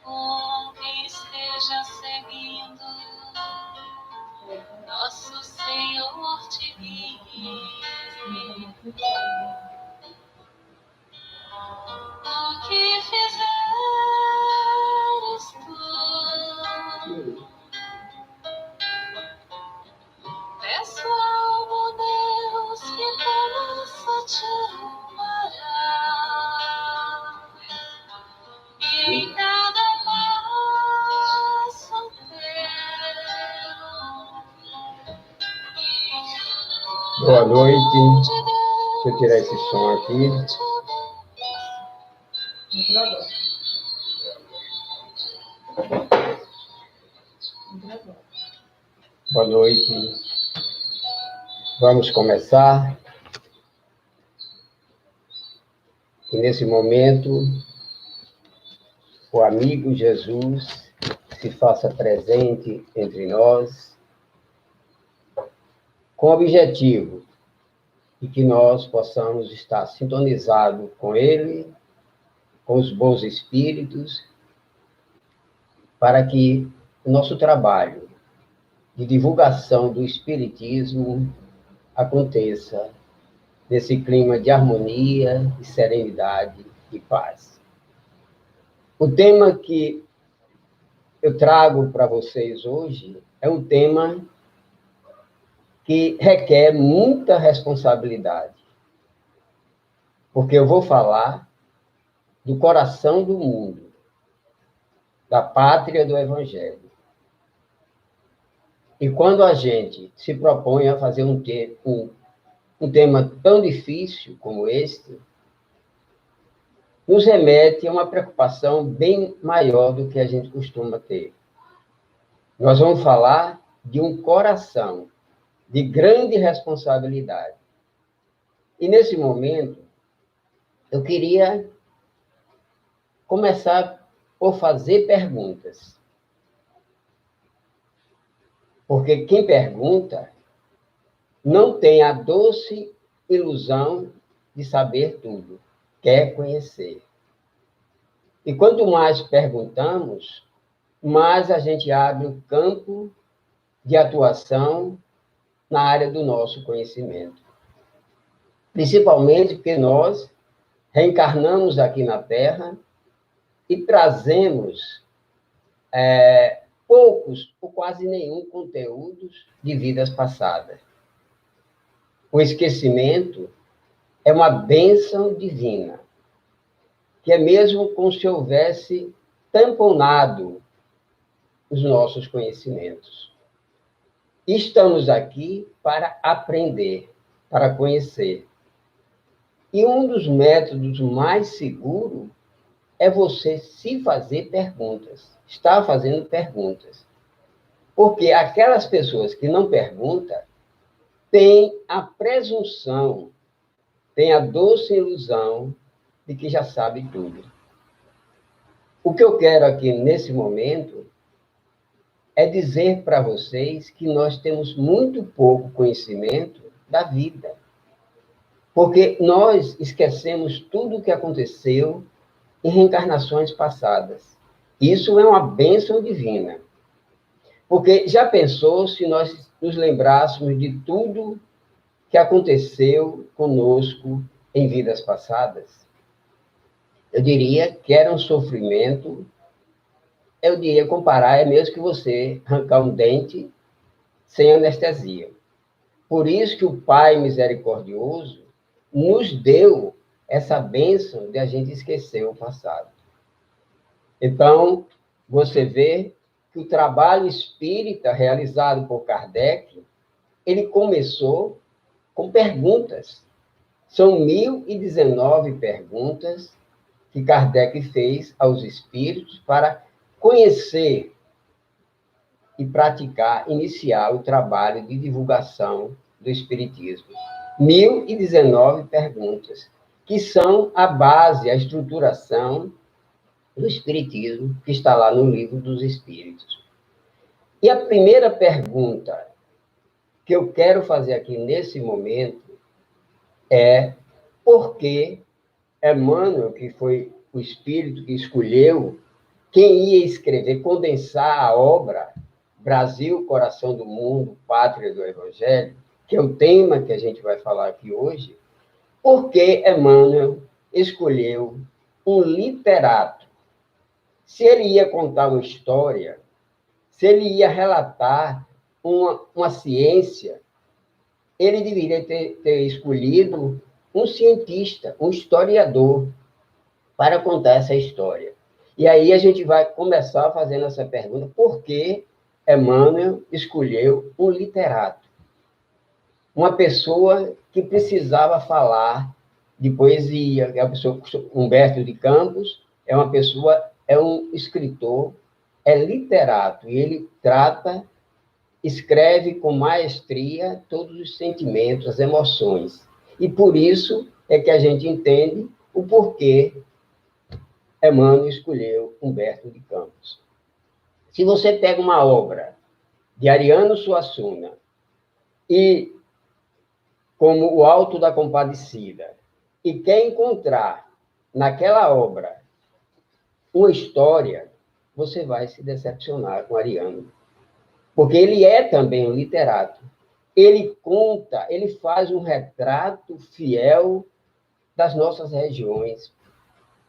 com quem esteja seguindo, nosso Senhor te guie. O que fizeres tu, peço ao bom Deus que possa te amparar, e em cada passo teu. Boa noite. Deixa eu tirar esse som aqui. Boa noite. Vamos começar. E nesse momento, o amigo Jesus se faça presente entre nós, com o objetivo de que nós possamos estar sintonizados com Ele, com os bons espíritos, para que o nosso trabalho de divulgação do Espiritismo aconteça nesse clima de harmonia, de serenidade e paz. O tema que eu trago para vocês hoje é um tema que requer muita responsabilidade, porque eu vou falar do coração do mundo, da pátria do Evangelho. E quando a gente se propõe a fazer um tema tão difícil como este, nos remete a uma preocupação bem maior do que a gente costuma ter. Nós vamos falar de um coração de grande responsabilidade. E, nesse momento, eu queria começar por fazer perguntas. Porque quem pergunta não tem a doce ilusão de saber tudo, quer conhecer. E quanto mais perguntamos, mais a gente abre o campo de atuação na área do nosso conhecimento. Principalmente porque nós reencarnamos aqui na Terra e trazemos poucos ou quase nenhum conteúdo de vidas passadas. O esquecimento é uma bênção divina, que é mesmo como se houvesse tamponado os nossos conhecimentos. Estamos aqui para aprender, para conhecer. E um dos métodos mais seguros é você se fazer perguntas, estar fazendo perguntas. Porque aquelas pessoas que não perguntam têm a presunção, têm a doce ilusão de que já sabe tudo. O que eu quero aqui nesse momento é dizer para vocês que nós temos muito pouco conhecimento da vida. Porque nós esquecemos tudo o que aconteceu em reencarnações passadas. Isso é uma bênção divina. Porque já pensou se nós nos lembrássemos de tudo que aconteceu conosco em vidas passadas? Eu diria que era um sofrimento, eu diria comparar, é mesmo que você arrancar um dente sem anestesia. Por isso que o Pai misericordioso nos deu essa bênção de a gente esquecer o passado. Então, você vê que o trabalho espírita realizado por Kardec, ele começou com perguntas. São 1019 perguntas que Kardec fez aos espíritos para conhecer e praticar, iniciar o trabalho de divulgação do espiritismo. 1019 perguntas, que são a base, a estruturação do espiritismo, que está lá no Livro dos Espíritos. E a primeira pergunta que eu quero fazer aqui nesse momento é: por que Emmanuel, que foi o espírito que escolheu quem ia escrever, condensar a obra Brasil, Coração do Mundo, Pátria do Evangelho, que é o tema que a gente vai falar aqui hoje, porque Emmanuel escolheu um literato. Se ele ia contar uma história, se ele ia relatar uma ciência, ele deveria ter escolhido um cientista, um historiador, para contar essa história. E aí a gente vai começar fazendo essa pergunta: por que Emmanuel escolheu um literato? Uma pessoa que precisava falar de poesia, é uma pessoa, Humberto de Campos, é uma pessoa, é um escritor, é literato, e ele escreve com maestria todos os sentimentos, as emoções. E por isso é que a gente entende o porquê Emmanuel escolheu Humberto de Campos. Se você pega uma obra de Ariano Suassuna e como O Alto da Compadecida e quer encontrar naquela obra uma história, você vai se decepcionar com Ariano, porque ele é também um literato. Ele conta, ele faz um retrato fiel das nossas regiões.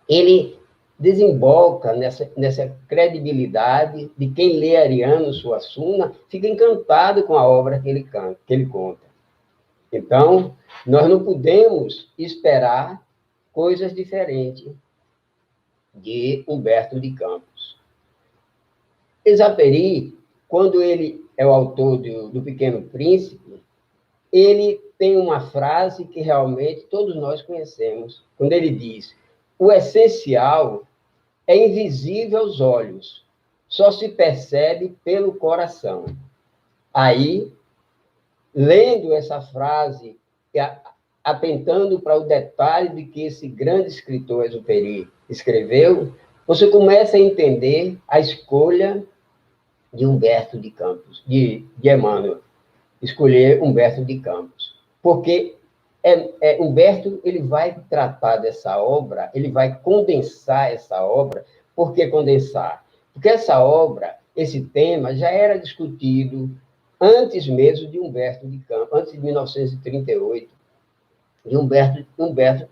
Ele desemboca nessa credibilidade de quem lê Ariano Suassuna, fica encantado com a obra que ele conta. Então, nós não podemos esperar coisas diferentes de Humberto de Campos. Exupéry, quando ele é o autor do Pequeno Príncipe, ele tem uma frase que realmente todos nós conhecemos, quando ele diz: o essencial é invisível aos olhos, só se percebe pelo coração. Aí, lendo essa frase, atentando para o detalhe de que esse grande escritor Exupéry escreveu, você começa a entender a escolha de Humberto de Campos, de Emmanuel, escolher Humberto de Campos. Porque Humberto ele vai tratar dessa obra, ele vai condensar essa obra. Por que condensar? Porque essa obra, esse tema, já era discutido antes mesmo de Humberto de Campos, antes de 1938, de Humberto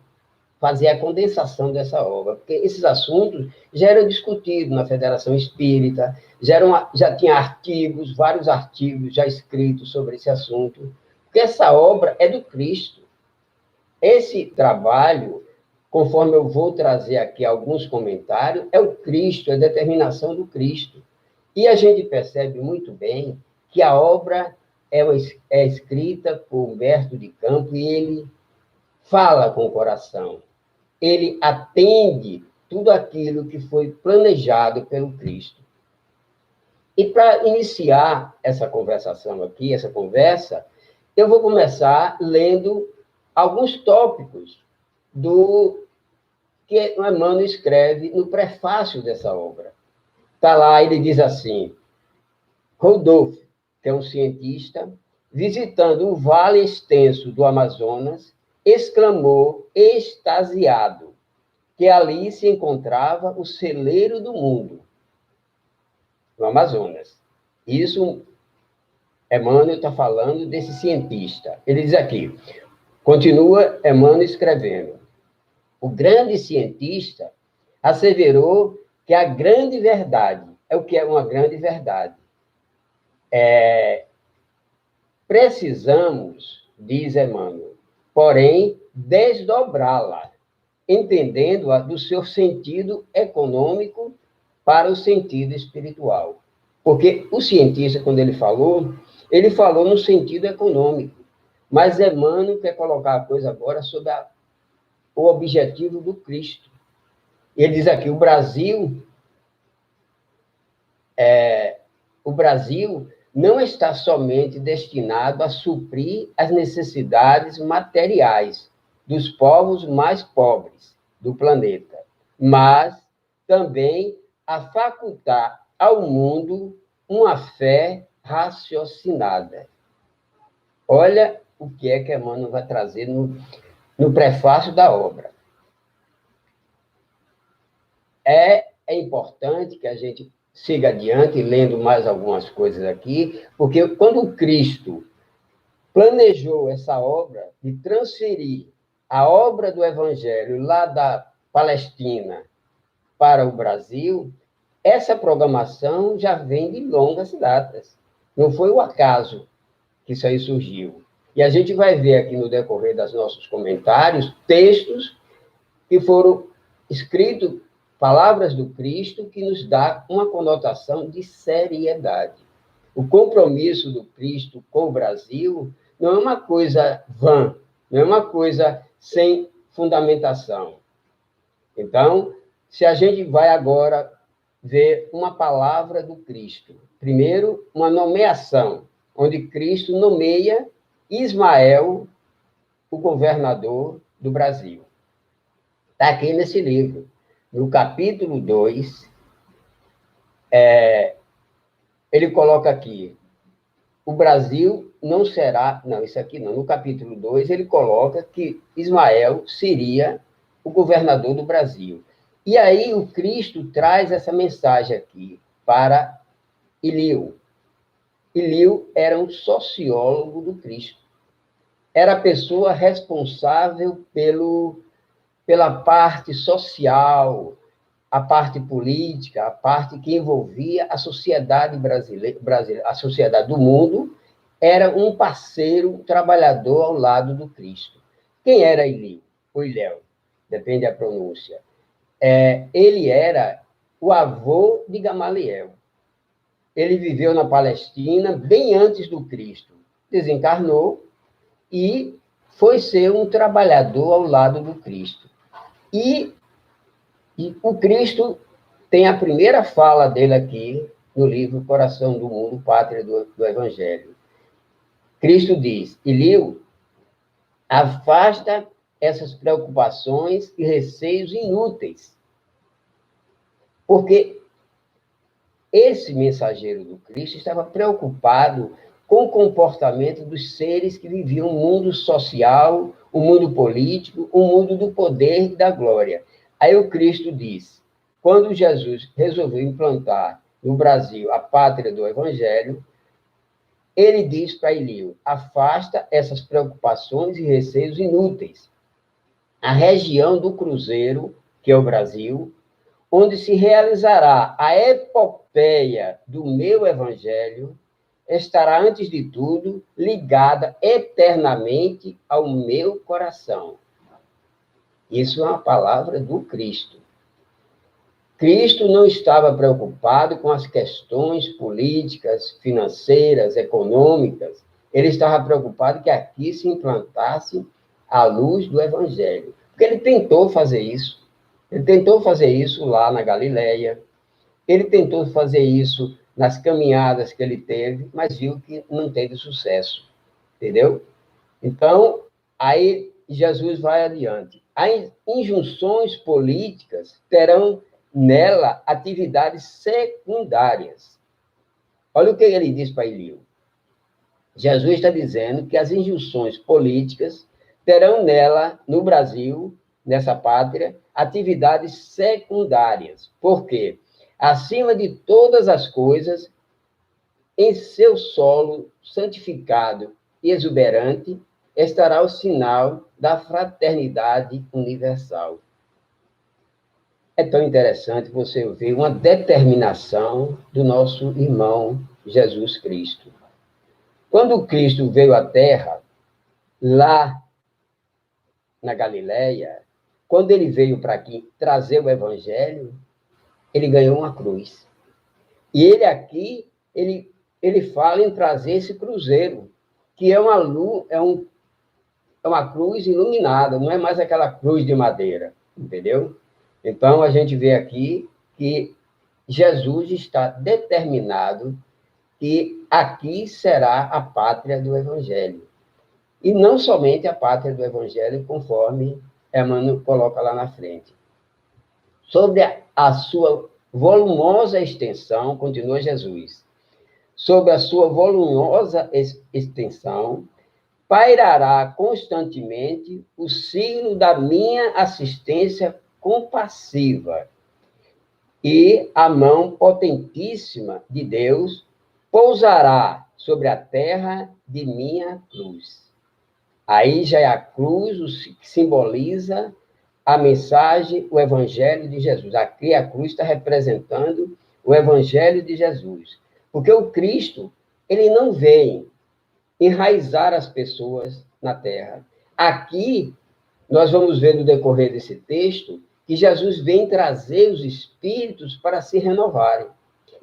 fazer a condensação dessa obra, porque esses assuntos já eram discutidos na Federação Espírita, já tinha artigos, vários artigos já escritos sobre esse assunto, porque essa obra é do Cristo. Esse trabalho, conforme eu vou trazer aqui alguns comentários, é o Cristo, é a determinação do Cristo. E a gente percebe muito bem que a obra é escrita por Humberto de Campos e ele fala com o coração. Ele atende tudo aquilo que foi planejado pelo Cristo. E para iniciar essa conversação aqui, essa conversa, eu vou começar lendo alguns tópicos do que Emmanuel escreve no prefácio dessa obra. Está lá, ele diz assim: Rodolfo, que é um cientista, visitando o vale extenso do Amazonas, exclamou, extasiado, que ali se encontrava o celeiro do mundo, no Amazonas. Isso, Emmanuel está falando desse cientista. Ele diz aqui, continua Emmanuel escrevendo, o grande cientista asseverou que a grande verdade, é o que é uma grande verdade, precisamos, diz Emmanuel, porém, desdobrá-la, entendendo-a do seu sentido econômico para o sentido espiritual. Porque o cientista, quando ele falou no sentido econômico, mas Emmanuel quer colocar a coisa agora sobre o objetivo do Cristo. Ele diz aqui, o Brasil não está somente destinado a suprir as necessidades materiais dos povos mais pobres do planeta, mas também a facultar ao mundo uma fé raciocinada. Olha o que é que Emmanuel vai trazer no prefácio da obra. é importante que a gente siga adiante, lendo mais algumas coisas aqui, porque quando Cristo planejou essa obra de transferir a obra do Evangelho lá da Palestina para o Brasil, essa programação já vem de longas datas. Não foi o acaso que isso aí surgiu. E a gente vai ver aqui no decorrer dos nossos comentários textos que foram escritos, palavras do Cristo, que nos dá uma conotação de seriedade. O compromisso do Cristo com o Brasil não é uma coisa vã, não é uma coisa sem fundamentação. Então, se a gente vai agora ver uma palavra do Cristo, primeiro, uma nomeação, onde Cristo nomeia Ismael, o governador do Brasil. Está aqui nesse livro, no capítulo 2, ele coloca aqui, o Brasil não será... Não, isso aqui não. No capítulo 2, ele coloca que Ismael seria o governador do Brasil. E aí o Cristo traz essa mensagem aqui para Ilio. Ilio era um sociólogo do Cristo. Era a pessoa responsável pela parte social, a parte política, a parte que envolvia a sociedade brasileira, a sociedade do mundo, era um parceiro trabalhador ao lado do Cristo. Quem era Ilio? Ou Ilhéu, depende da pronúncia. Ele era o avô de Gamaliel. Ele viveu na Palestina bem antes do Cristo. Desencarnou e foi ser um trabalhador ao lado do Cristo. E o Cristo tem a primeira fala dele aqui no livro Coração do Mundo, Pátria do Evangelho. Cristo diz, Ilio, afasta essas preocupações e receios inúteis. Porque esse mensageiro do Cristo estava preocupado com o comportamento dos seres que viviam o mundo social, o mundo político, o mundo do poder e da glória. Aí o Cristo diz, quando Jesus resolveu implantar no Brasil a pátria do Evangelho, ele diz para Ilio, afasta essas preocupações e receios inúteis. A região do Cruzeiro, que é o Brasil, onde se realizará a epopeia do meu Evangelho, estará, antes de tudo, ligada eternamente ao meu coração. Isso é uma palavra do Cristo. Cristo não estava preocupado com as questões políticas, financeiras, econômicas. Ele estava preocupado que aqui se implantasse a luz do Evangelho. Porque ele tentou fazer isso. Ele tentou fazer isso lá na Galileia. Ele tentou fazer isso nas caminhadas que ele teve, mas viu que não teve sucesso. Entendeu? Então, aí Jesus vai adiante. As injunções políticas terão nela atividades secundárias. Olha o que ele diz para Ilio. Jesus está dizendo que as injunções políticas terão nela, no Brasil, nessa pátria, atividades secundárias. Por quê? Acima de todas as coisas, em seu solo santificado e exuberante, estará o sinal da fraternidade universal. É tão interessante você ver uma determinação do nosso irmão Jesus Cristo. Quando Cristo veio à Terra, lá na Galileia, quando ele veio para aqui trazer o Evangelho, ele ganhou uma cruz. E ele aqui, ele fala em trazer esse cruzeiro, que é uma cruz iluminada, não é mais aquela cruz de madeira, entendeu? Então, a gente vê aqui que Jesus está determinado que aqui será a pátria do Evangelho. E não somente a pátria do Evangelho, conforme Emmanuel coloca lá na frente. Sobre a sua volumosa extensão, continua Jesus, sobre a sua volumosa extensão, pairará constantemente o signo da minha assistência compassiva, e a mão potentíssima de Deus pousará sobre a terra de minha cruz. Aí já é a cruz o que simboliza a mensagem, o evangelho de Jesus. Aqui a cruz está representando o evangelho de Jesus. Porque o Cristo, ele não vem enraizar as pessoas na terra. Aqui, nós vamos ver no decorrer desse texto que Jesus vem trazer os espíritos para se renovarem.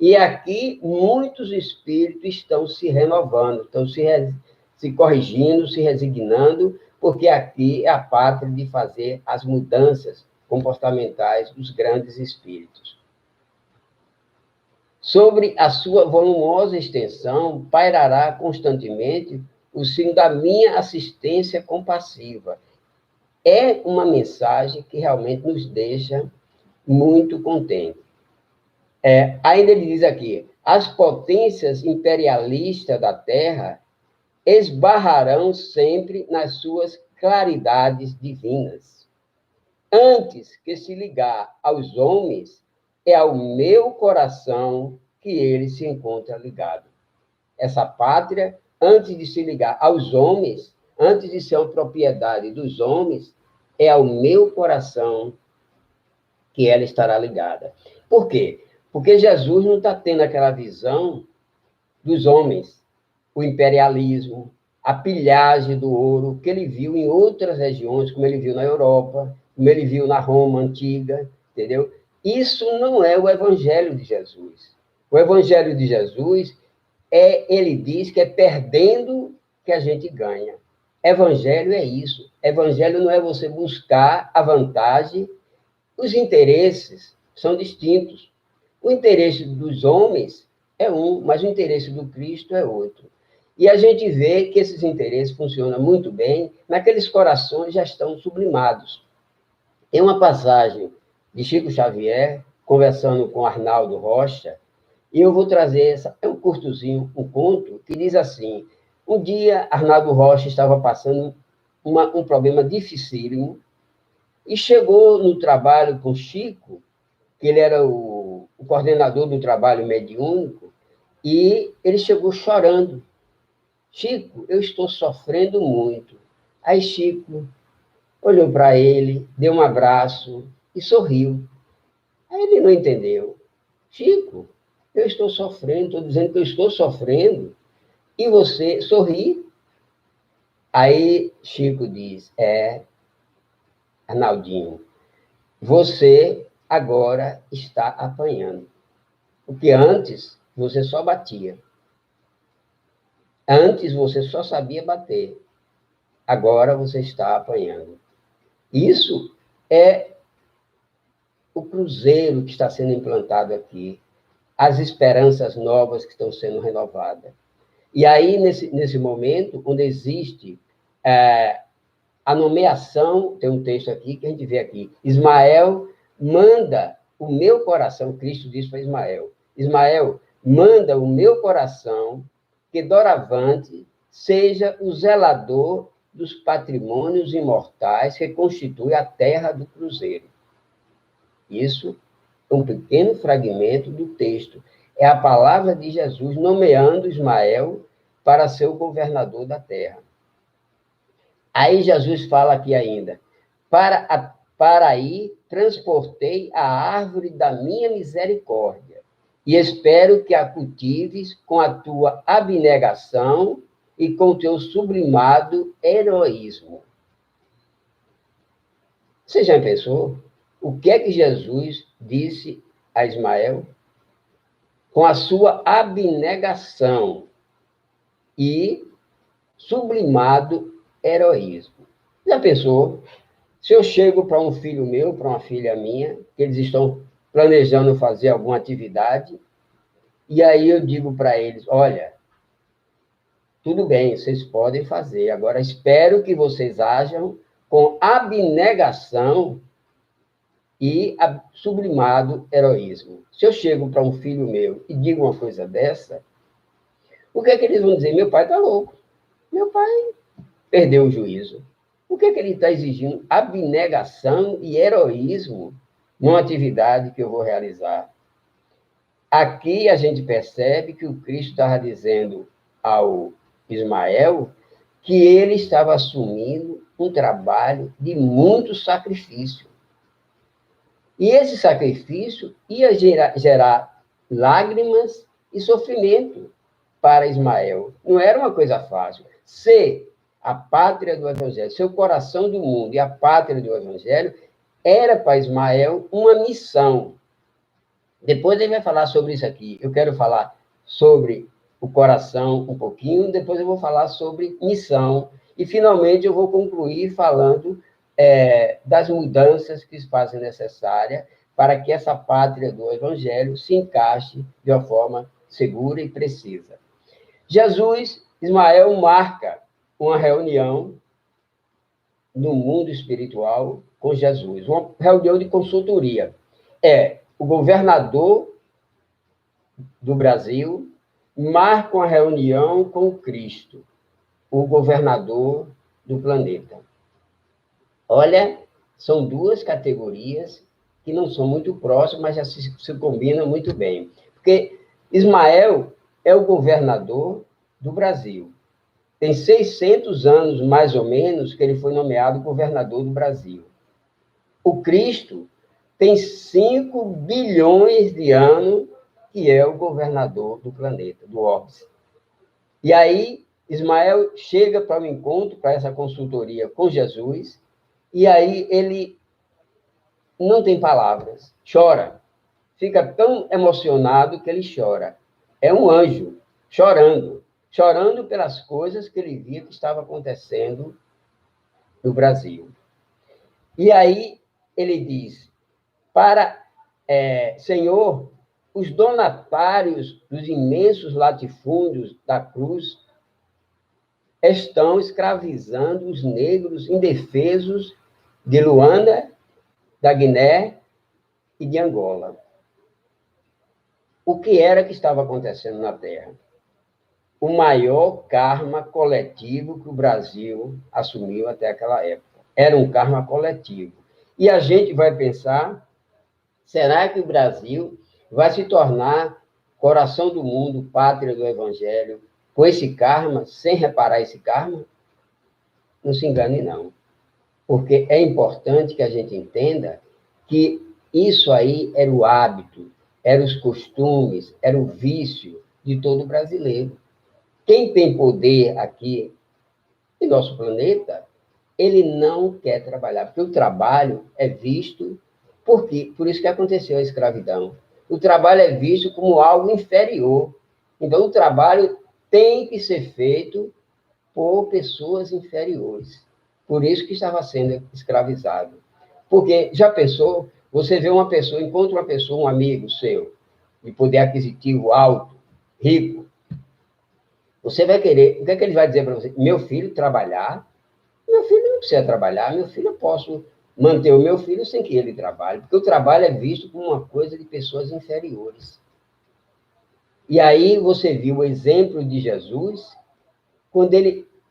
E aqui, muitos espíritos estão se renovando, estão se corrigindo, se resignando, porque aqui é a pátria de fazer as mudanças comportamentais dos grandes espíritos. Sobre a sua volumosa extensão, pairará constantemente o signo da minha assistência compassiva. É uma mensagem que realmente nos deixa muito contentes. Ainda ele diz aqui, as potências imperialistas da Terra esbarrarão sempre nas suas claridades divinas. Antes que se ligar aos homens, é ao meu coração que ele se encontra ligado. Essa pátria, antes de se ligar aos homens, antes de ser uma propriedade dos homens, é ao meu coração que ela estará ligada. Por quê? Porque Jesus não está tendo aquela visão dos homens, o imperialismo, a pilhagem do ouro que ele viu em outras regiões, como ele viu na Europa, como ele viu na Roma antiga, entendeu? Isso não é o evangelho de Jesus. O evangelho de Jesus ele diz que é perdendo que a gente ganha. Evangelho é isso. Evangelho não é você buscar a vantagem. Os interesses são distintos. O interesse dos homens é um, mas o interesse do Cristo é outro. E a gente vê que esses interesses funcionam muito bem naqueles corações que já estão sublimados. Tem uma passagem de Chico Xavier, conversando com Arnaldo Rocha, e eu vou trazer, é um curtozinho, um conto, que diz assim, um dia Arnaldo Rocha estava passando um problema dificílimo, e chegou no trabalho com Chico, que ele era o coordenador do trabalho mediúnico, e ele chegou chorando. Chico, eu estou sofrendo muito. Aí Chico olhou para ele, deu um abraço e sorriu. Aí ele não entendeu. Chico, eu estou sofrendo, estou dizendo que eu estou sofrendo, e você sorri? Aí Chico diz, Arnaldinho, você agora está apanhando. Porque antes você só batia. Antes você só sabia bater. Agora você está apanhando. Isso é o cruzeiro que está sendo implantado aqui. As esperanças novas que estão sendo renovadas. E aí, nesse momento, onde existe a nomeação, tem um texto aqui que a gente vê aqui, Ismael manda o meu coração, Cristo diz para Ismael, Ismael, manda o meu coração que doravante seja o zelador dos patrimônios imortais que constitui a terra do cruzeiro. Isso é um pequeno fragmento do texto. É a palavra de Jesus nomeando Ismael para ser o governador da terra. Aí Jesus fala aqui ainda, para aí transportei a árvore da minha misericórdia, e espero que a cultives com a tua abnegação e com o teu sublimado heroísmo. Você já pensou? O que é que Jesus disse a Ismael? Com a sua abnegação e sublimado heroísmo. Já pensou? Se eu chego para um filho meu, para uma filha minha, que eles estão planejando fazer alguma atividade, e aí eu digo para eles, olha, tudo bem, vocês podem fazer, agora espero que vocês ajam com abnegação e sublimado heroísmo. Se eu chego para um filho meu e digo uma coisa dessa, o que é que eles vão dizer? Meu pai está louco. Meu pai perdeu o juízo. O que é que ele está exigindo? Abnegação e heroísmo. numa atividade que eu vou realizar. Aqui a gente percebe que o Cristo estava dizendo ao Ismael que ele estava assumindo um trabalho de muito sacrifício. E esse sacrifício ia gerar lágrimas e sofrimento para Ismael. Não era uma coisa fácil. Ser a pátria do Evangelho, ser o coração do mundo e a pátria do Evangelho, era para Ismael uma missão. Depois ele vai falar sobre isso aqui. Eu quero falar sobre o coração um pouquinho, depois eu vou falar sobre missão. E, finalmente, eu vou concluir falando das mudanças que se fazem necessárias para que essa pátria do Evangelho se encaixe de uma forma segura e precisa. Ismael marca uma reunião no mundo espiritual com Jesus, uma reunião de consultoria. O governador do Brasil marca uma reunião com Cristo, o governador do planeta. Olha, são duas categorias que não são muito próximas, mas já se combinam muito bem. Porque Ismael é o governador do Brasil. Tem 600 anos, mais ou menos, que ele foi nomeado governador do Brasil. O Cristo tem 5 bilhões de anos que é o governador do planeta, do Orbis. E aí, Ismael chega para o encontro, para essa consultoria com Jesus, e aí ele não tem palavras, chora. Fica tão emocionado que ele chora. É um anjo, chorando pelas coisas que ele via que estava acontecendo no Brasil. E aí ele diz, Senhor, os donatários dos imensos latifúndios da cruz estão escravizando os negros indefesos de Luanda, da Guiné e de Angola. O que era que estava acontecendo na Terra? O maior karma coletivo que o Brasil assumiu até aquela época. Era um karma coletivo. E a gente vai pensar, será que o Brasil vai se tornar coração do mundo, pátria do Evangelho, com esse karma, sem reparar esse karma? Não se engane, não. Porque é importante que a gente entenda que isso aí era o hábito, eram os costumes, era o vício de todo brasileiro. Quem tem poder aqui em nosso planeta, ele não quer trabalhar, porque o trabalho é visto, por isso que aconteceu a escravidão. O trabalho é visto como algo inferior. Então, o trabalho tem que ser feito por pessoas inferiores. Por isso que estava sendo escravizado. Porque, já pensou, você vê uma pessoa, encontra uma pessoa, um amigo seu, de poder aquisitivo alto, rico, você vai querer, o que é que ele vai dizer para você? Meu filho trabalhar? Meu filho não precisa trabalhar, meu filho eu posso manter o meu filho sem que ele trabalhe, porque o trabalho é visto como uma coisa de pessoas inferiores. E aí você viu o exemplo de Jesus, quando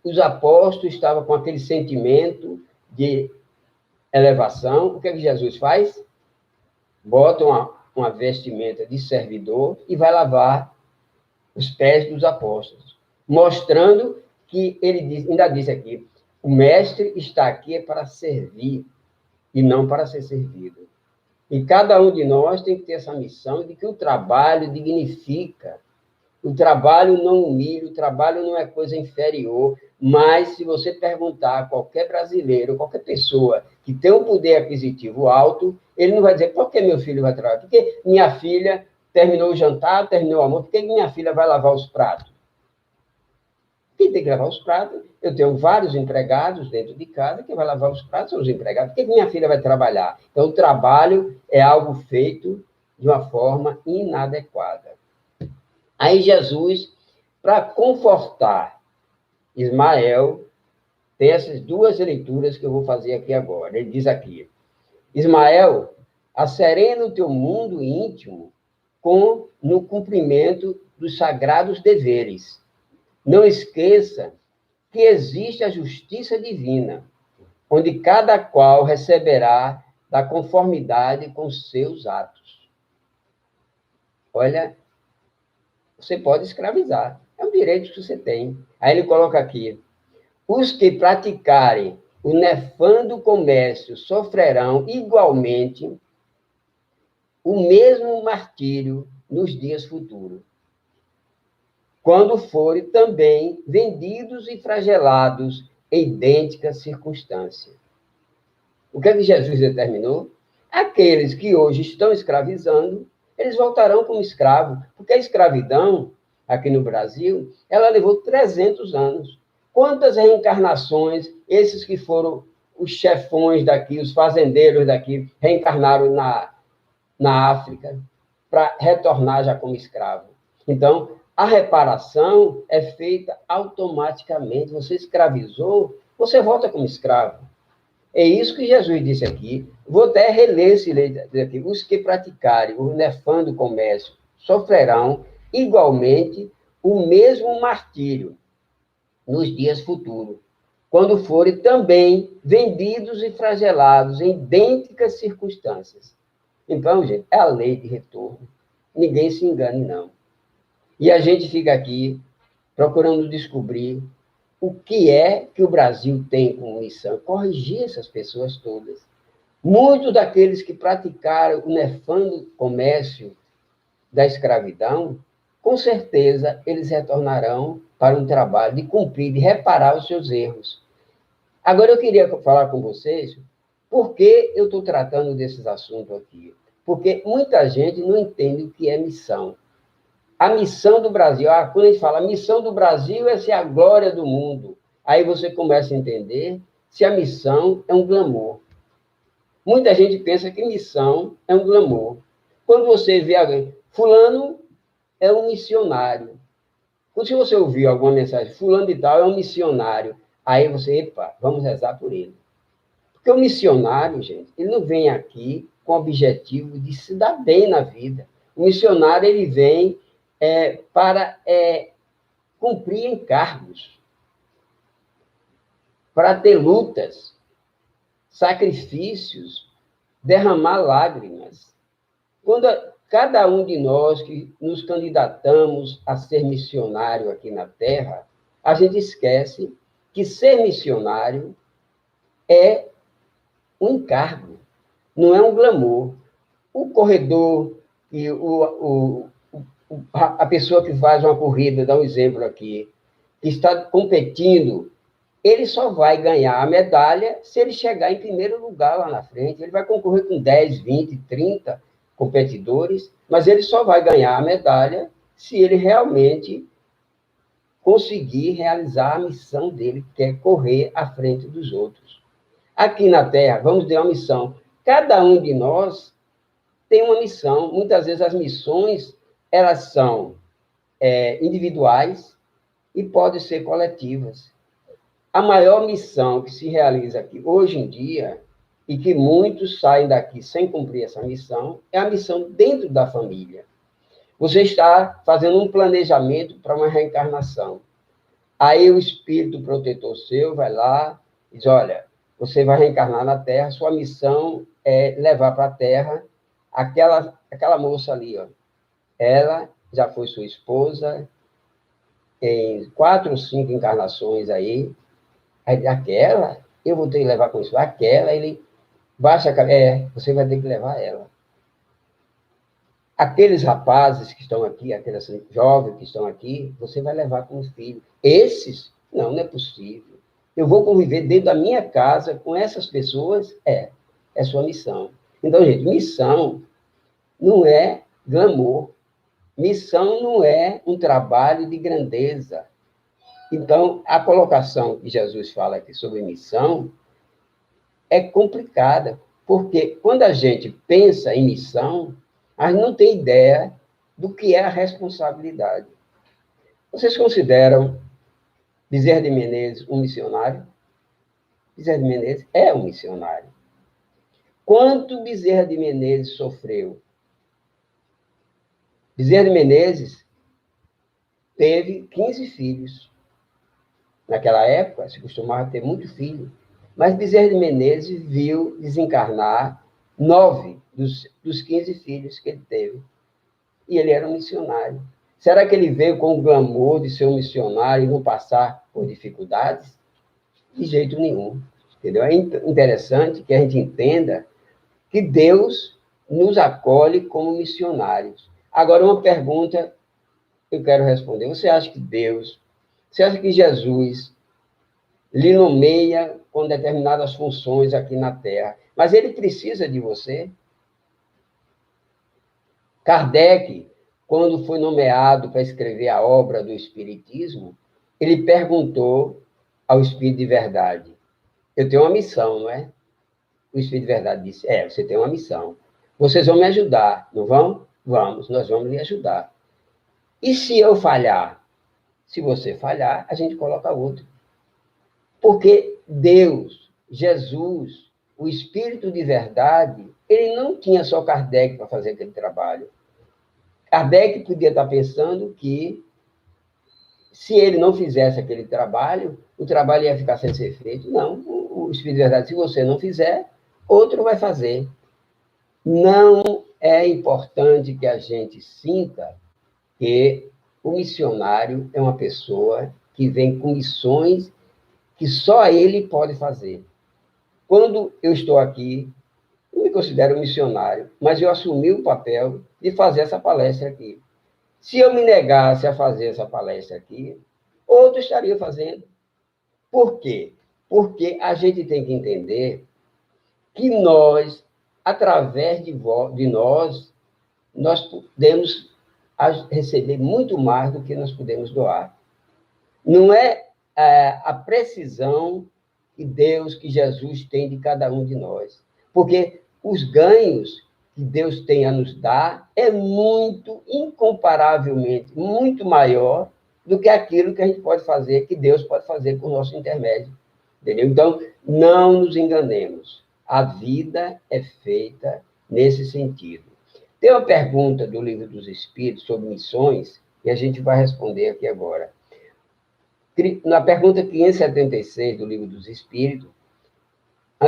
os apóstolos estavam com aquele sentimento de elevação, o que é que Jesus faz? Bota uma vestimenta de servidor e vai lavar os pés dos apóstolos, mostrando que ainda diz aqui, o mestre está aqui para servir e não para ser servido. E cada um de nós tem que ter essa missão de que o trabalho dignifica. O trabalho não humilha, o trabalho não é coisa inferior, mas se você perguntar a qualquer brasileiro, qualquer pessoa que tem um poder aquisitivo alto, ele não vai dizer, por que meu filho vai trabalhar? Porque minha filha terminou o jantar, terminou o almoço, por que minha filha vai lavar os pratos? Quem tem que lavar os pratos? Eu tenho vários empregados dentro de casa, quem vai lavar os pratos são os empregados. Por que minha filha vai trabalhar? Então, o trabalho é algo feito de uma forma inadequada. Aí Jesus, para confortar Ismael, tem essas duas leituras que eu vou fazer aqui agora. Ele diz aqui, Ismael, acerena o teu mundo íntimo no cumprimento dos sagrados deveres. Não esqueça que existe a justiça divina, onde cada qual receberá da conformidade com seus atos. Olha, você pode escravizar, é um direito que você tem. Aí ele coloca aqui: os que praticarem o nefando comércio sofrerão igualmente o mesmo martírio nos dias futuros, quando forem também vendidos e flagelados em idênticas circunstâncias. O que é que Jesus determinou? Aqueles que hoje estão escravizando, eles voltarão como escravos, porque a escravidão, aqui no Brasil, ela levou 300 anos. Quantas reencarnações esses que foram os chefões daqui, os fazendeiros daqui, reencarnaram na África para retornar já como escravo? Então, a reparação é feita automaticamente. Você escravizou, você volta como escravo. É isso que Jesus disse aqui. Vou até reler esse aqui. Os que praticarem o nefando comércio sofrerão igualmente o mesmo martírio nos dias futuros, quando forem também vendidos e flagelados em idênticas circunstâncias. Então, gente, é a lei de retorno. Ninguém se engane, não. E a gente fica aqui procurando descobrir o que é que o Brasil tem como missão? Corrigir essas pessoas todas. Muitos daqueles que praticaram o nefando comércio da escravidão, com certeza eles retornarão para um trabalho de cumprir, de reparar os seus erros. Agora eu queria falar com vocês por que eu estou tratando desses assuntos aqui. Porque muita gente não entende o que é missão. A missão do Brasil, quando a gente fala a missão do Brasil é ser a glória do mundo, aí você começa a entender se a missão é um glamour. Muita gente pensa que missão é um glamour. Quando você vê alguém, fulano é um missionário. Quando você ouvir alguma mensagem, fulano de tal é um missionário, aí você, epa, vamos rezar por ele. Porque o missionário, gente, ele não vem aqui com o objetivo de se dar bem na vida. O missionário, ele vem para cumprir encargos, para ter lutas, sacrifícios, derramar lágrimas. Quando cada um de nós que nos candidatamos a ser missionário aqui na Terra, a gente esquece que ser missionário é um encargo, não é um glamour. O corredor e a pessoa que faz uma corrida, dá um exemplo aqui, que está competindo, ele só vai ganhar a medalha se ele chegar em primeiro lugar lá na frente. Ele vai concorrer com 10, 20, 30 competidores, mas ele só vai ganhar a medalha se ele realmente conseguir realizar a missão dele, que é correr à frente dos outros. Aqui na Terra, vamos ter uma missão. Cada um de nós tem uma missão. Muitas vezes as missões elas são individuais e podem ser coletivas. A maior missão que se realiza aqui hoje em dia, e que muitos saem daqui sem cumprir essa missão, é a missão dentro da família. Você está fazendo um planejamento para uma reencarnação. Aí o espírito protetor seu vai lá e diz, olha, você vai reencarnar na Terra, sua missão é levar para a Terra aquela moça ali, ó. Ela já foi sua esposa em 4 ou 5 encarnações aí. Aí, aquela, eu vou ter que levar com isso. Aquela, ele baixa a cabeça. Você vai ter que levar ela. Aqueles rapazes que estão aqui, aqueles jovens que estão aqui, você vai levar como filho. Esses, não é possível. Eu vou conviver dentro da minha casa com essas pessoas? É sua missão. Então, gente, missão não é glamour. Missão não é um trabalho de grandeza. Então, a colocação que Jesus fala aqui sobre missão é complicada, porque quando a gente pensa em missão, a gente não tem ideia do que é a responsabilidade. Vocês consideram Bezerra de Menezes um missionário? Bezerra de Menezes é um missionário. Quanto Bezerra de Menezes sofreu? Bezerra de Menezes teve 15 filhos. Naquela época, se costumava ter muito filho. Mas Bezerra de Menezes viu desencarnar 9 dos 15 filhos que ele teve. E ele era um missionário. Será que ele veio com o glamour de ser um missionário e não passar por dificuldades? De jeito nenhum. Entendeu? É interessante que a gente entenda que Deus nos acolhe como missionários. Agora, uma pergunta eu quero responder. Você acha que Jesus lhe nomeia com determinadas funções aqui na Terra, mas ele precisa de você? Kardec, quando foi nomeado para escrever a obra do Espiritismo, ele perguntou ao Espírito de Verdade: eu tenho uma missão, não é? O Espírito de Verdade disse: você tem uma missão. Vocês vão me ajudar, não vão? Vamos, nós vamos lhe ajudar. E se eu falhar? Se você falhar, a gente coloca outro. Porque Deus, Jesus, o Espírito de Verdade, ele não tinha só Kardec para fazer aquele trabalho. Kardec podia estar pensando que, se ele não fizesse aquele trabalho, o trabalho ia ficar sem ser feito. Não, o Espírito de Verdade, se você não fizer, outro vai fazer. Não é importante que a gente sinta que o missionário é uma pessoa que vem com missões que só ele pode fazer. Quando eu estou aqui, eu me considero um missionário, mas eu assumi o papel de fazer essa palestra aqui. Se eu me negasse a fazer essa palestra aqui, outro estaria fazendo. Por quê? Porque a gente tem que entender que nós, através de nós podemos receber muito mais do que nós podemos doar. Não é a precisão que Deus, que Jesus tem de cada um de nós. Porque os ganhos que Deus tem a nos dar é muito, incomparavelmente, muito maior do que aquilo que a gente pode fazer, que Deus pode fazer por nosso intermédio. Entendeu? Então, não nos enganemos. A vida é feita nesse sentido. Tem uma pergunta do Livro dos Espíritos sobre missões, e a gente vai responder aqui agora. Na pergunta 576 do Livro dos Espíritos,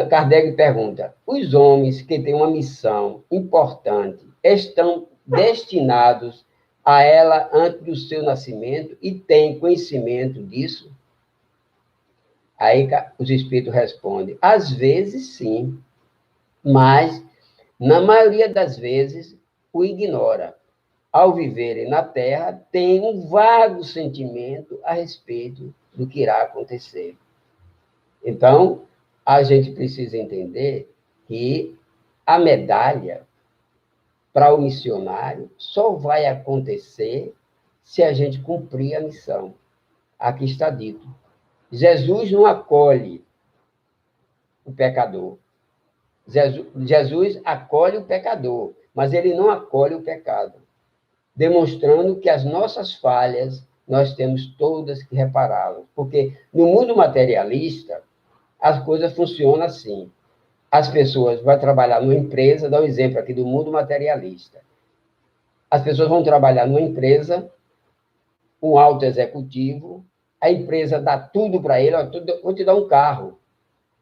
Kardec pergunta: os homens que têm uma missão importante estão destinados a ela antes do seu nascimento e têm conhecimento disso? Aí os espíritos respondem: às vezes sim, mas na maioria das vezes o ignora. Ao viverem na Terra, tem um vago sentimento a respeito do que irá acontecer. Então, a gente precisa entender que a medalha para o missionário só vai acontecer se a gente cumprir a missão. Aqui está dito: Jesus não acolhe o pecador. Jesus acolhe o pecador, mas ele não acolhe o pecado, demonstrando que as nossas falhas nós temos todas que repará-las. Porque no mundo materialista, as coisas funcionam assim. As pessoas vão trabalhar numa empresa, dá um exemplo aqui do mundo materialista. As pessoas vão trabalhar numa empresa, um alto executivo, a empresa dá tudo para ele: vou te dar um carro,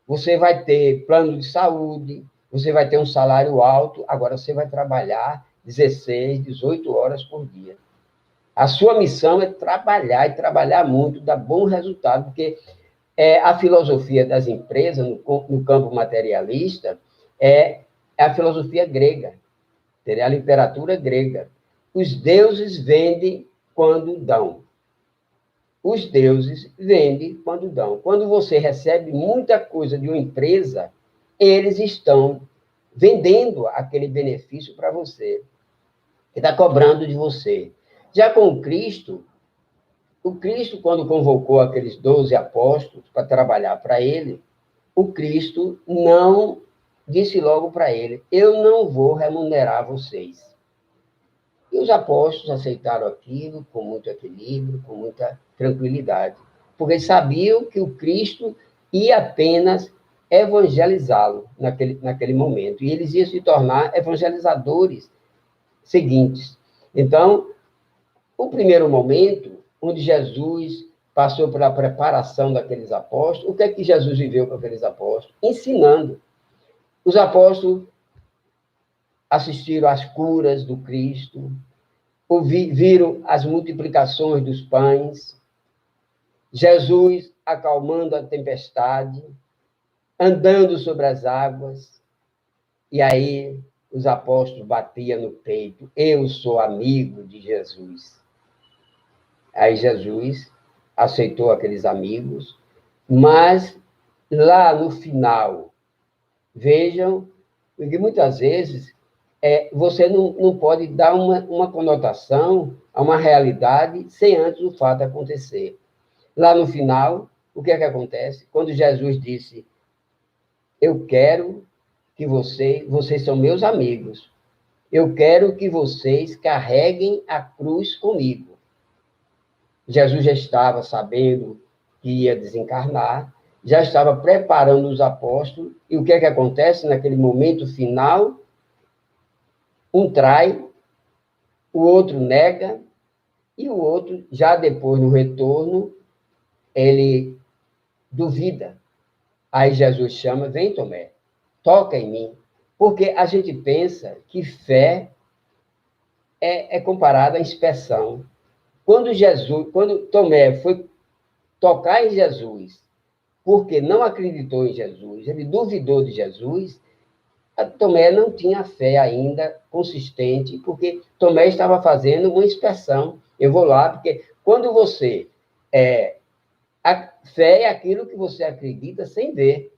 você vai ter plano de saúde, você vai ter um salário alto, agora você vai trabalhar 16, 18 horas por dia. A sua missão é trabalhar, e trabalhar muito, dar bom resultado, porque a filosofia das empresas, no campo materialista, é a filosofia grega, a literatura grega. Os deuses vendem quando dão. Os deuses vendem quando dão. Quando você recebe muita coisa de uma empresa, eles estão vendendo aquele benefício para você. Ele está cobrando de você. Já com o Cristo, quando convocou aqueles 12 apóstolos para trabalhar para ele, o Cristo não disse logo para ele: eu não vou remunerar vocês. E os apóstolos aceitaram aquilo com muito equilíbrio, com muita tranquilidade, porque sabiam que o Cristo ia apenas evangelizá-lo naquele momento, e eles iam se tornar evangelizadores seguintes. Então, o primeiro momento, onde Jesus passou pela preparação daqueles apóstolos, o que é que Jesus viveu com aqueles apóstolos? Ensinando. Os apóstolos assistiram às curas do Cristo, viram as multiplicações dos pães, Jesus acalmando a tempestade, andando sobre as águas, e aí os apóstolos batiam no peito: eu sou amigo de Jesus. Aí Jesus aceitou aqueles amigos, mas lá no final, vejam, que muitas vezes você não pode dar uma conotação a uma realidade sem antes o fato acontecer. Lá no final, o que é que acontece? Quando Jesus disse: eu quero que vocês são meus amigos, eu quero que vocês carreguem a cruz comigo. Jesus já estava sabendo que ia desencarnar, já estava preparando os apóstolos, e o que é que acontece naquele momento final? Um trai, o outro nega, e o outro, já depois, no retorno, ele duvida. Aí Jesus chama: vem, Tomé, toca em mim. Porque a gente pensa que fé é comparada à inspeção. Quando Tomé foi tocar em Jesus, porque não acreditou em Jesus, ele duvidou de Jesus, Tomé não tinha fé ainda consistente, porque Tomé estava fazendo uma inspeção. Eu vou lá, porque quando você... a fé é aquilo que você acredita sem ver.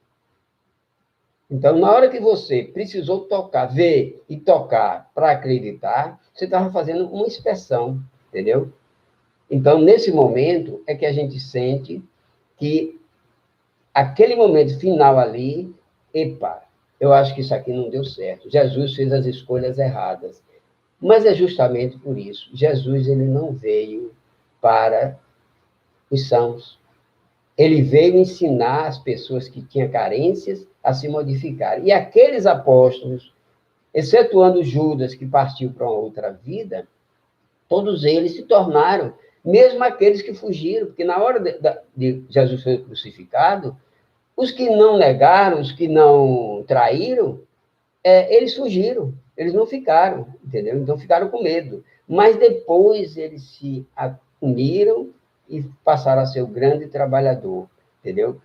Então, na hora que você precisou tocar, ver e tocar para acreditar, você estava fazendo uma inspeção, entendeu? Então, nesse momento, é que a gente sente que aquele momento final ali, epa, eu acho que isso aqui não deu certo. Jesus fez as escolhas erradas. Mas é justamente por isso. Jesus, ele não veio para os sãos. Ele veio ensinar as pessoas que tinham carências a se modificarem. E aqueles apóstolos, excetuando Judas, que partiu para uma outra vida, todos eles se tornaram, mesmo aqueles que fugiram, porque na hora de Jesus ser crucificado, os que não negaram, os que não traíram, eles fugiram, eles não ficaram, entendeu? Então ficaram com medo. Mas depois eles se uniram e passaram a ser o grande trabalhador, entendeu?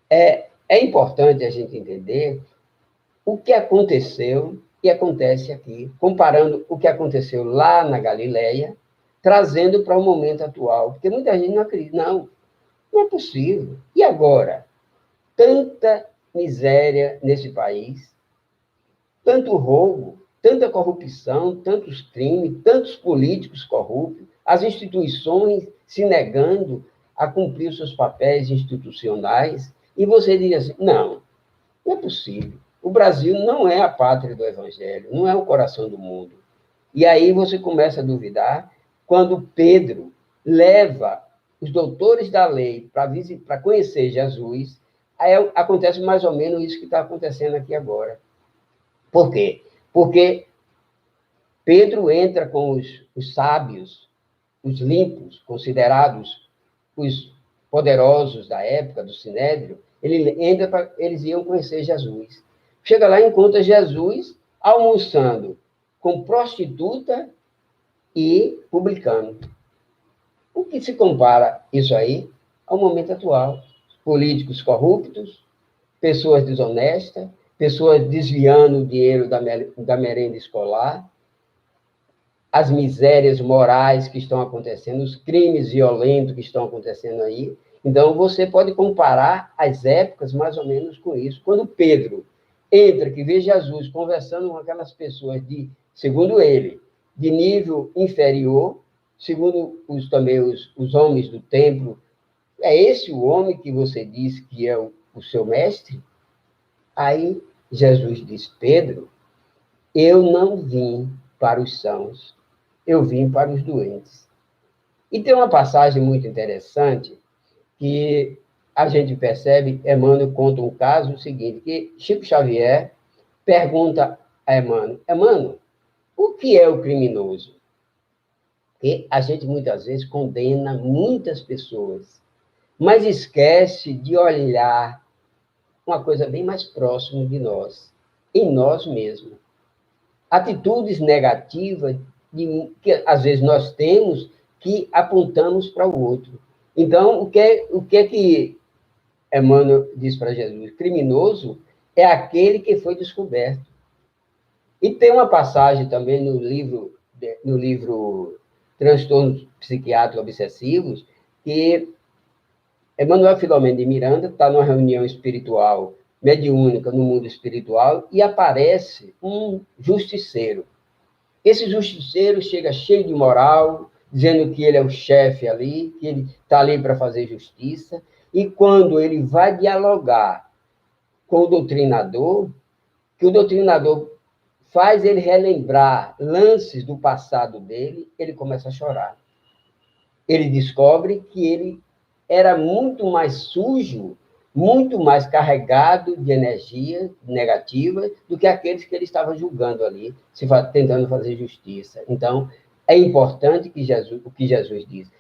É importante a gente entender o que aconteceu e acontece aqui, comparando o que aconteceu lá na Galileia, trazendo para o momento atual, porque muita gente não acredita, não é possível. E agora? Tanta miséria nesse país, tanto roubo, tanta corrupção, tantos crimes, tantos políticos corruptos, as instituições se negando a cumprir os seus papéis institucionais, e você diz assim: não é possível. O Brasil não é a pátria do Evangelho, não é o coração do mundo. E aí você começa a duvidar quando Pedro leva os doutores da lei para conhecer Jesus, aí acontece mais ou menos isso que está acontecendo aqui agora. Por quê? Porque Pedro entra com os sábios, os limpos, considerados os poderosos da época, do Sinédrio, eles iam conhecer Jesus. Chega lá e encontra Jesus almoçando com prostituta e publicano. O que se compara isso aí ao momento atual? Políticos corruptos, pessoas desonestas, pessoas desviando o dinheiro da merenda escolar, as misérias morais que estão acontecendo, os crimes violentos que estão acontecendo aí. Então, você pode comparar as épocas mais ou menos com isso. Quando Pedro entra, que vê Jesus conversando com aquelas pessoas segundo ele, de nível inferior, segundo também os homens do templo, é esse o homem que você diz que é o seu mestre? Aí Jesus diz: Pedro, eu não vim para os sãos, eu vim para os doentes. E tem uma passagem muito interessante que a gente percebe, Emmanuel conta um caso, o seguinte, que Chico Xavier pergunta a Emmanuel, o que é o criminoso? Porque a gente muitas vezes condena muitas pessoas, mas esquece de olhar uma coisa bem mais próxima de nós, em nós mesmos. atitudes negativas que às vezes nós temos que apontamos para o outro. Então, o que é que Emmanuel diz para Jesus? Criminoso é aquele que foi descoberto. E tem uma passagem também no livro Transtornos Psiquiátricos Obsessivos, que Emmanuel Filomeno de Miranda está numa reunião espiritual, mediúnica, no mundo espiritual, e aparece um justiceiro. Esse justiceiro chega cheio de moral, dizendo que ele é o chefe ali, que ele está ali para fazer justiça, e quando ele vai dialogar com o doutrinador, que o doutrinador faz ele relembrar lances do passado dele, ele começa a chorar. Ele descobre que ele era muito mais sujo, muito mais carregado de energia negativa do que aqueles que ele estava julgando ali, tentando fazer justiça. Então, é importante o que Jesus diz.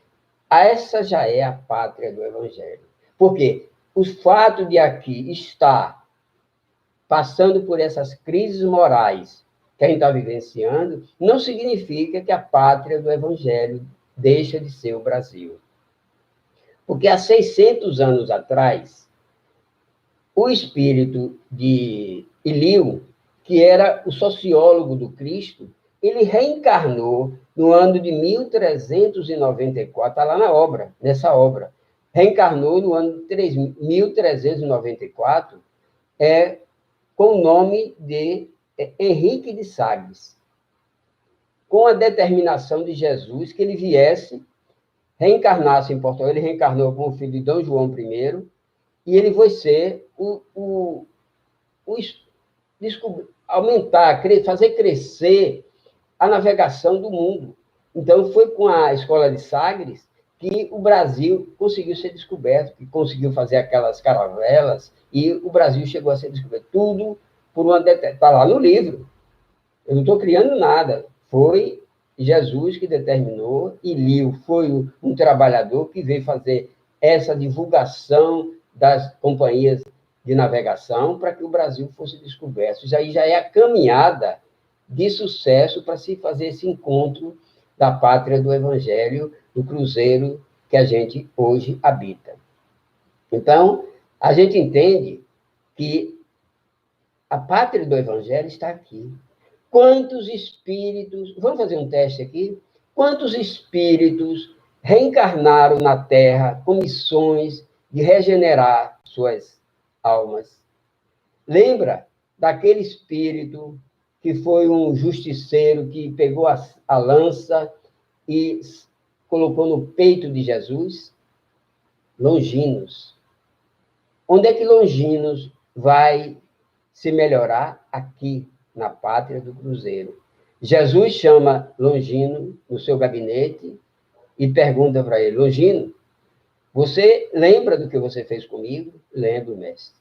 Essa já é a pátria do Evangelho. Porque o fato de aqui estar passando por essas crises morais que a gente está vivenciando, não significa que a pátria do Evangelho deixa de ser o Brasil. Porque há 600 anos atrás, o espírito de Ilio, que era o sociólogo do Cristo, ele reencarnou no ano de 1394, está lá na obra, nessa obra. Reencarnou no ano de 1394, com o nome de Henrique de Sagres, com a determinação de Jesus que ele viesse, reencarnasse em Portugal. Ele reencarnou como filho de Dom João I, e ele vai ser aumentar, fazer crescer a navegação do mundo. Então, foi com a Escola de Sagres que o Brasil conseguiu ser descoberto, que conseguiu fazer aquelas caravelas, e o Brasil chegou a ser descoberto. Tudo por uma... Está lá no livro. Eu não estou criando nada. Foi Jesus que determinou, e Ilio foi um trabalhador que veio fazer essa divulgação das companhias de navegação para que o Brasil fosse descoberto. Isso aí já é a caminhada de sucesso para se fazer esse encontro da pátria do Evangelho, do cruzeiro que a gente hoje habita. Então, a gente entende que a pátria do Evangelho está aqui. Quantos espíritos... Vamos fazer um teste aqui? Quantos espíritos reencarnaram na Terra com missões de regenerar suas almas? Lembra daquele espírito que foi um justiceiro que pegou a lança e colocou no peito de Jesus? Longinos. Onde é que Longinos vai se melhorar? Aqui, na pátria do cruzeiro. Jesus chama Longino no seu gabinete e pergunta para ele: Longino, você lembra do que você fez comigo? Lembro, mestre.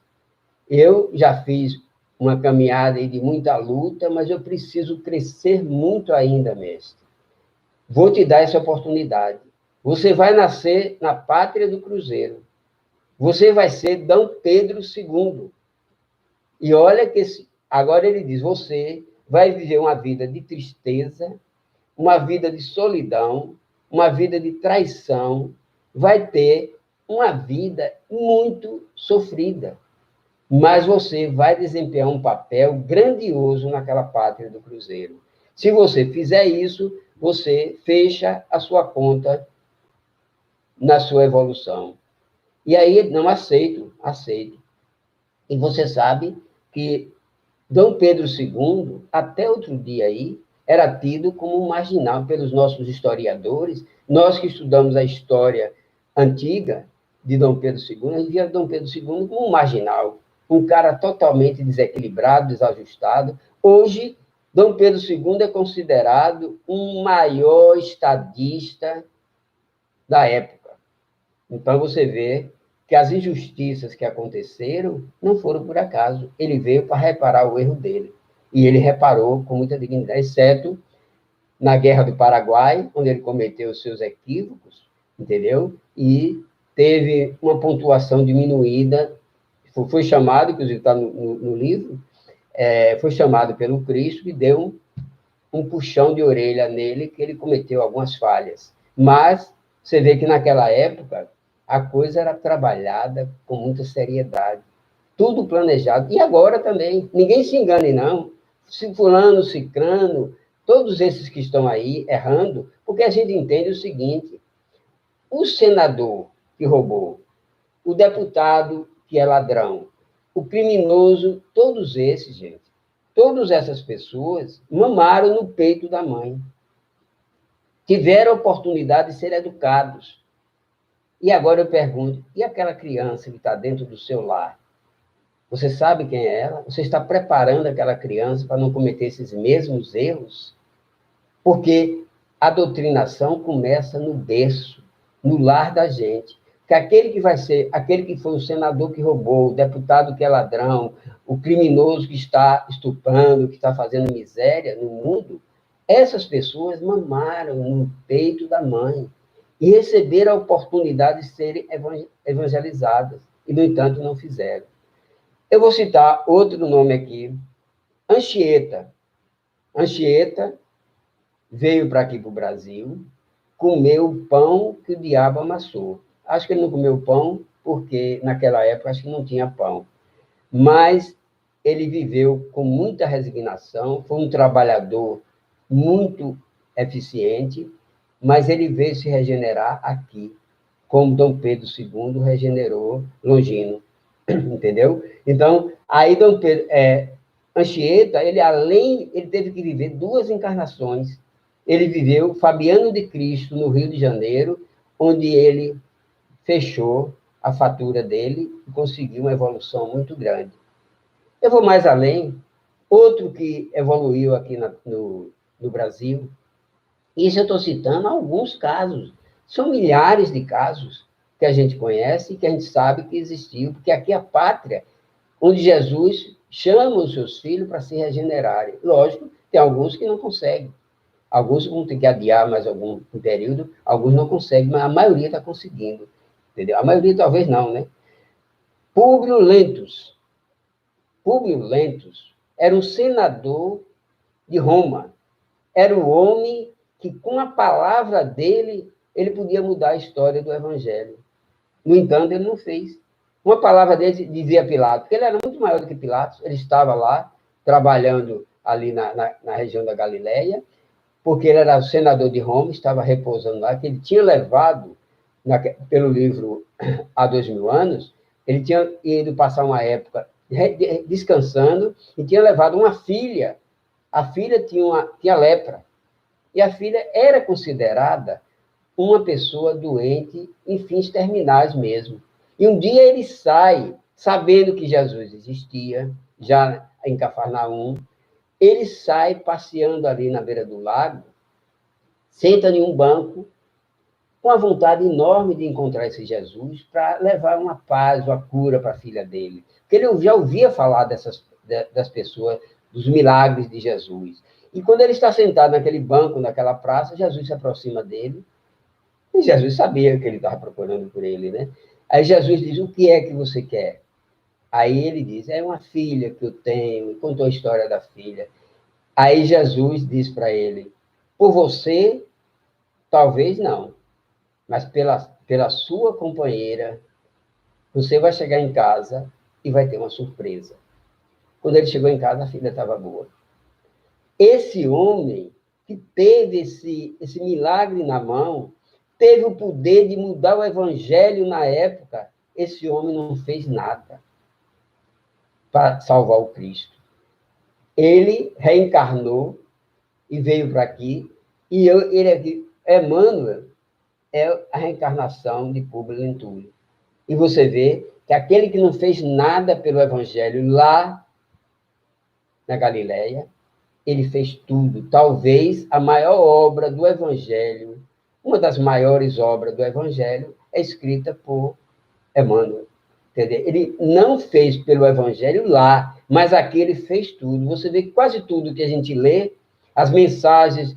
Eu já fiz uma caminhada de muita luta, mas eu preciso crescer muito ainda, mestre. Vou te dar essa oportunidade. Você vai nascer na pátria do cruzeiro. Você vai ser D. Pedro II. E olha que agora ele diz, você vai viver uma vida de tristeza, uma vida de solidão, uma vida de traição, vai ter uma vida muito sofrida. Mas você vai desempenhar um papel grandioso naquela pátria do cruzeiro. Se você fizer isso, você fecha a sua conta na sua evolução. E aí, não aceito. E você sabe que Dom Pedro II, até outro dia aí, era tido como um marginal pelos nossos historiadores. Nós que estudamos a história antiga de Dom Pedro II, a gente via Dom Pedro II como um marginal, um cara totalmente desequilibrado, desajustado. Hoje, Dom Pedro II é considerado um maior estadista da época. Então, você vê que as injustiças que aconteceram não foram por acaso. Ele veio para reparar o erro dele. E ele reparou com muita dignidade, exceto na Guerra do Paraguai, onde ele cometeu os seus equívocos, entendeu? E teve uma pontuação diminuída. Foi chamado, inclusive está no livro, foi chamado pelo Cristo e deu um puxão de orelha nele, que ele cometeu algumas falhas. Mas você vê que naquela época a coisa era trabalhada com muita seriedade, tudo planejado. E agora também, ninguém se engane, não. Se fulano, cicrano, todos esses que estão aí errando, porque a gente entende o seguinte: o senador que roubou, o deputado que é ladrão, o criminoso, todos esses, gente, todas essas pessoas mamaram no peito da mãe, tiveram a oportunidade de ser educados. E agora eu pergunto, e aquela criança que está dentro do seu lar? Você sabe quem é ela? Você está preparando aquela criança para não cometer esses mesmos erros? Porque a doutrinação começa no berço, no lar da gente. Que aquele que vai ser, aquele que foi o senador que roubou, o deputado que é ladrão, o criminoso que está estuprando, que está fazendo miséria no mundo, essas pessoas mamaram no peito da mãe e receberam a oportunidade de serem evangelizadas. E, no entanto, não fizeram. Eu vou citar outro nome aqui, Anchieta. Anchieta veio para aqui, para o Brasil, comeu o pão que o diabo amassou. Acho que ele não comeu pão, porque naquela época acho que não tinha pão. Mas ele viveu com muita resignação, foi um trabalhador muito eficiente, mas ele veio se regenerar aqui, como Dom Pedro II regenerou Longino, entendeu? Então, aí Dom Pedro, Anchieta, ele teve que viver duas encarnações. Ele viveu Fabiano de Cristo, no Rio de Janeiro, onde ele fechou a fatura dele e conseguiu uma evolução muito grande. Eu vou mais além. Outro que evoluiu aqui no Brasil, isso eu estou citando alguns casos, são milhares de casos que a gente conhece e que a gente sabe que existiu, porque aqui é a pátria onde Jesus chama os seus filhos para se regenerarem. Lógico, tem alguns que não conseguem. Alguns vão ter que adiar mais algum período, alguns não conseguem, mas a maioria está conseguindo. Entendeu? A maioria talvez não, né? Públio Lentus. Públio Lentus era um senador de Roma. Era o homem que, com a palavra dele, ele podia mudar a história do evangelho. No entanto, ele não fez. Uma palavra dele dizia Pilatos, porque ele era muito maior do que Pilatos, ele estava lá, trabalhando ali na região da Galileia, porque ele era o senador de Roma, estava repousando lá, que ele tinha levado, pelo livro Há 2000 anos, ele tinha ido passar uma época descansando e tinha levado uma filha. A filha tinha lepra. E a filha era considerada uma pessoa doente em fins terminais mesmo. E um dia ele sai, sabendo que Jesus existia, já em Cafarnaum, ele sai passeando ali na beira do lago, senta em um banco, com a vontade enorme de encontrar esse Jesus para levar uma paz, uma cura para a filha dele. Porque ele já ouvia falar das pessoas, dos milagres de Jesus. E quando ele está sentado naquele banco, naquela praça, Jesus se aproxima dele. E Jesus sabia que ele estava procurando por ele, né? Aí Jesus diz: o que é que você quer? Aí ele diz: é uma filha que eu tenho. E contou a história da filha. Aí Jesus diz para ele: por você, talvez não, mas pela sua companheira, você vai chegar em casa e vai ter uma surpresa. Quando ele chegou em casa, a filha estava boa. Esse homem que teve esse milagre na mão, teve o poder de mudar o evangelho na época, esse homem não fez nada para salvar o Cristo. Ele reencarnou e veio para aqui, e ele aqui, Emmanuel, é a reencarnação de Públio Lentulio. E você vê que aquele que não fez nada pelo evangelho lá na Galileia, ele fez tudo. Talvez a maior obra do evangelho, uma das maiores obras do evangelho, é escrita por Emmanuel. Entendeu? Ele não fez pelo evangelho lá, mas aqui ele fez tudo. Você vê que quase tudo que a gente lê, as mensagens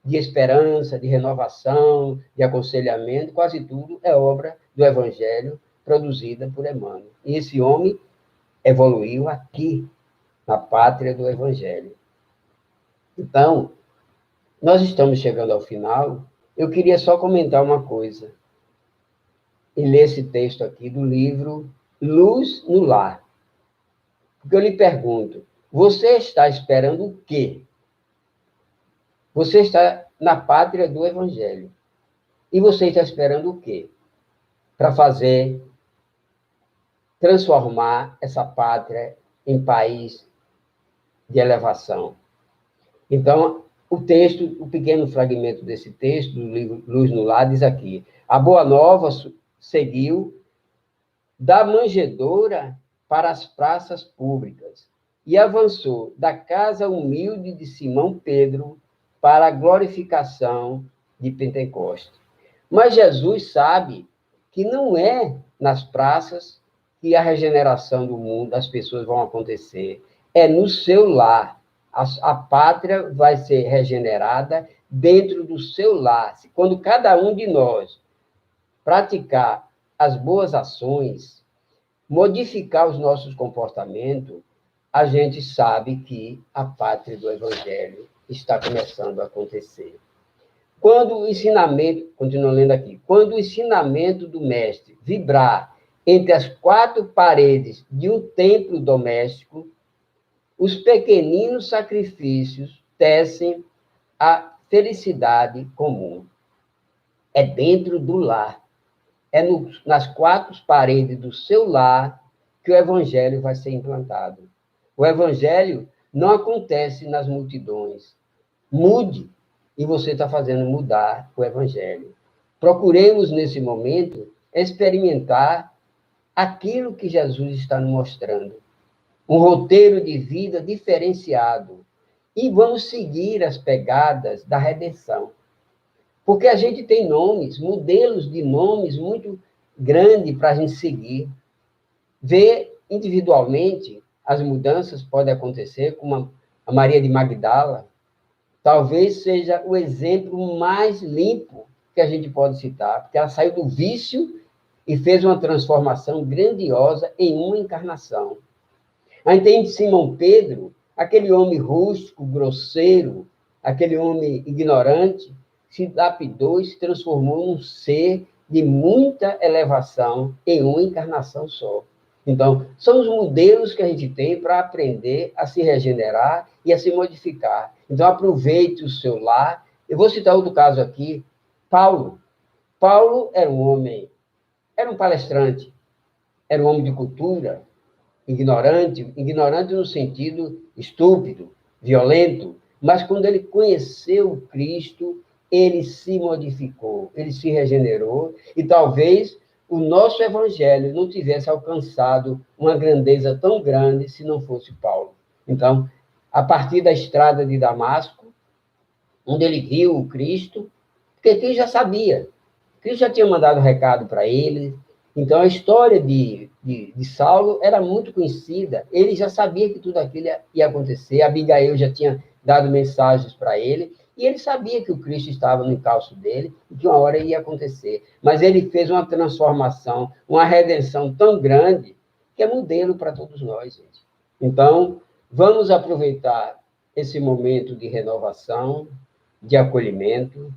de esperança, de renovação, de aconselhamento, quase tudo é obra do evangelho produzida por Emmanuel. E esse homem evoluiu aqui, na pátria do evangelho. Então, Nós estamos chegando ao final. Eu queria só comentar uma coisa e ler esse texto aqui do livro Luz no Lar. Porque eu lhe pergunto, você está esperando o quê? Você está na pátria do Evangelho. E você está esperando o quê? Para transformar essa pátria em país de elevação. Então, o pequeno fragmento desse texto, do livro Luz no Lar, diz aqui: a Boa Nova seguiu da manjedoura para as praças públicas e avançou da casa humilde de Simão Pedro para a glorificação de Pentecostes. Mas Jesus sabe que não é nas praças que a regeneração do mundo, das pessoas vão acontecer. É no seu lar. A pátria vai ser regenerada dentro do seu lar. Quando cada um de nós praticar as boas ações, modificar os nossos comportamentos, a gente sabe que a pátria do Evangelho está começando a acontecer. Quando o ensinamento, continuo lendo aqui, quando o ensinamento do mestre vibrar entre as quatro paredes de um templo doméstico, os pequeninos sacrifícios tecem a felicidade comum. É dentro do lar, nas quatro paredes do seu lar que o evangelho vai ser implantado. O evangelho não acontece nas multidões. Mude, e você está fazendo mudar o evangelho. Procuremos, nesse momento, experimentar aquilo que Jesus está nos mostrando. Um roteiro de vida diferenciado. E vamos seguir as pegadas da redenção. Porque a gente tem nomes, modelos de nomes muito grandes para a gente seguir. Ver individualmente as mudanças podem acontecer, como a Maria de Magdala, talvez seja o exemplo mais limpo que a gente pode citar, porque ela saiu do vício e fez uma transformação grandiosa em uma encarnação. A gente tem Simão Pedro, aquele homem rústico, grosseiro, aquele homem ignorante, se lapidou e se transformou num ser de muita elevação em uma encarnação só. Então, são os modelos que a gente tem para aprender a se regenerar e a se modificar. Então, aproveite o seu lar. Eu vou citar outro caso aqui, Paulo. Paulo era um homem, era um palestrante, era um homem de cultura, ignorante no sentido estúpido, violento, mas quando ele conheceu Cristo, ele se modificou, ele se regenerou, e talvez o nosso evangelho não tivesse alcançado uma grandeza tão grande se não fosse Paulo. Então, a partir da estrada de Damasco, onde ele viu o Cristo, porque Cristo já sabia, Cristo já tinha mandado recado para ele. Então, a história de Saulo era muito conhecida. Ele já sabia que tudo aquilo ia acontecer. Abigail já tinha dado mensagens para ele. E ele sabia que o Cristo estava no encalço dele e que uma hora ia acontecer. Mas ele fez uma transformação, uma redenção tão grande que é modelo para todos nós, gente. Então, vamos aproveitar esse momento de renovação, de acolhimento,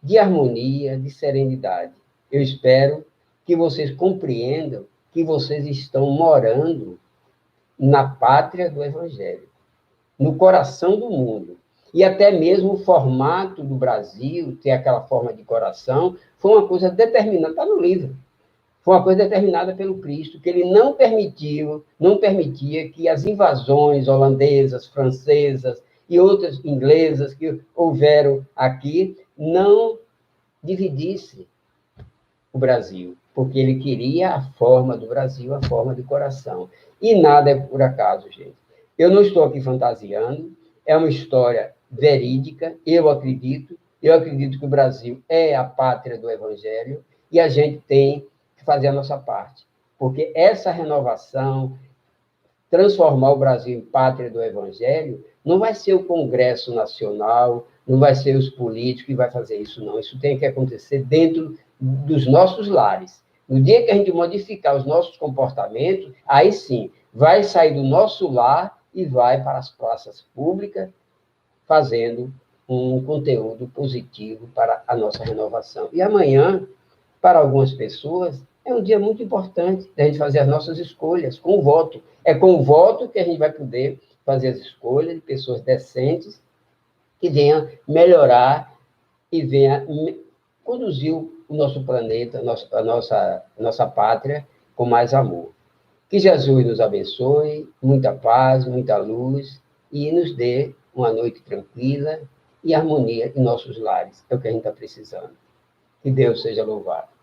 de harmonia, de serenidade. Eu espero que vocês compreendam que vocês estão morando na pátria do Evangelho, no coração do mundo. E até mesmo o formato do Brasil, ter aquela forma de coração, foi uma coisa determinada, está no livro. Foi uma coisa determinada pelo Cristo, que ele não permitia que as invasões holandesas, francesas e outras inglesas que houveram aqui não dividisse o Brasil, porque ele queria a forma do Brasil, a forma de coração. E nada é por acaso, gente. Eu não estou aqui fantasiando, é uma história verídica, eu acredito que o Brasil é a pátria do Evangelho e a gente tem que fazer a nossa parte, porque essa renovação, transformar o Brasil em pátria do Evangelho, não vai ser o Congresso Nacional, não vai ser os políticos que vai fazer isso, não. Isso tem que acontecer dentro dos nossos lares. No dia que a gente modificar os nossos comportamentos, aí sim, vai sair do nosso lar e vai para as praças públicas, fazendo um conteúdo positivo para a nossa renovação. E amanhã, para algumas pessoas, é um dia muito importante da gente fazer as nossas escolhas com o voto. É com o voto que a gente vai poder fazer as escolhas de pessoas decentes que venham melhorar e venha conduzir o nosso planeta, a nossa pátria com mais amor. Que Jesus nos abençoe, muita paz, muita luz e nos dê uma noite tranquila e harmonia em nossos lares. É o que a gente está precisando. Que Deus seja louvado.